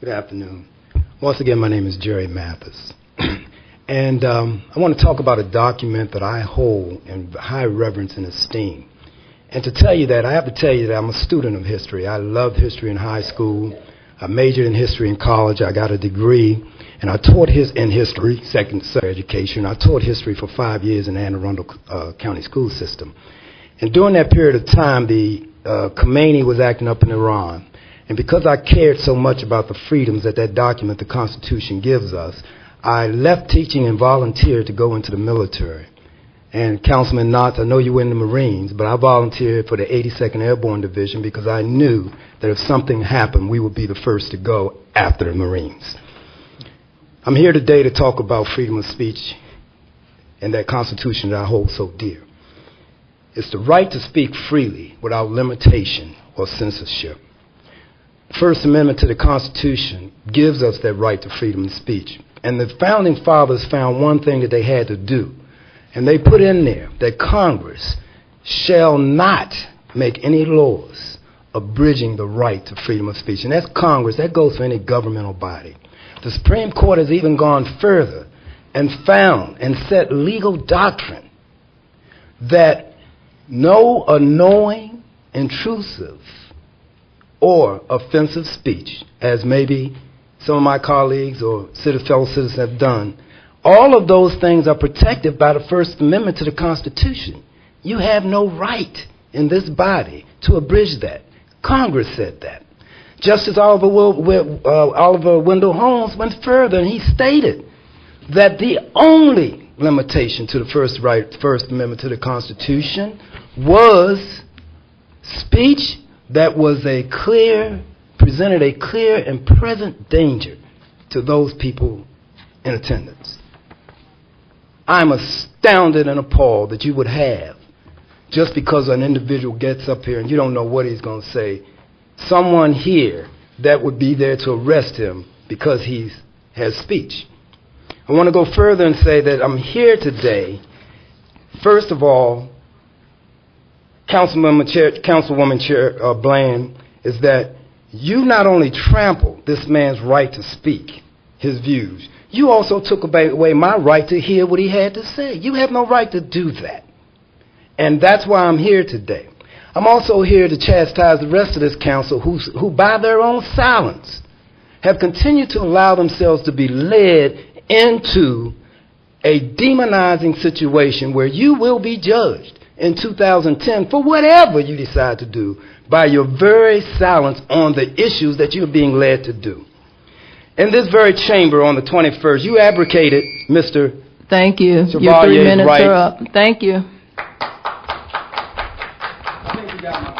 Good afternoon. Once again, my name is Jerry Mathis. And I want to talk about a document that I hold in high reverence and esteem. And to tell you that, I have to tell you that I'm a student of history. I loved history in high school. I majored in history in college. I got a degree. And I taught in history, secondary education. I taught history for 5 years in the Anne Arundel County school system. And during that period of time, the Khomeini was acting up in Iran. And because I cared so much about the freedoms that that document, the Constitution, gives us, I left teaching and volunteered to go into the military. And Councilman Knotts, I know you were in the Marines, but I volunteered for the 82nd Airborne Division because I knew that if something happened, we would be the first to go after the Marines. I'm here today to talk about freedom of speech and that Constitution that I hold so dear. It's the right to speak freely without limitation or censorship. The First Amendment to the Constitution gives us that right to freedom of speech. And the Founding Fathers found one thing that they had to do. And they put in there that Congress shall not make any laws abridging the right to freedom of speech. And that's Congress. That goes for any governmental body. The Supreme Court has even gone further and found and set legal doctrine that no annoying, intrusive, or offensive speech, as maybe some of my colleagues or fellow citizens have done, all of those things are protected by the First Amendment to the Constitution. You have no right in this body to abridge that. Congress said that. Justice Oliver Wendell Holmes went further, and he stated that the only limitation to the First Amendment to the Constitution was speech that was presented a clear and present danger to those people in attendance. I'm astounded and appalled that you would have, just because an individual gets up here and you don't know what he's going to say, someone here that would be there to arrest him because he has speech. I want to go further and say that I'm here today, first of all, Councilwoman Bland, is that you not only trampled this man's right to speak his views, you also took away my right to hear what he had to say. You have no right to do that. And that's why I'm here today. I'm also here to chastise the rest of this council who by their own silence, have continued to allow themselves to be led into a demonizing situation where you will be judged in 2010 for whatever you decide to do by your very silence on the issues that you're being led to do. In this very chamber on the 21st, you advocated, Mr. Thank you. Chevalier's Your 3 minutes right. are up. Thank you. I think you got my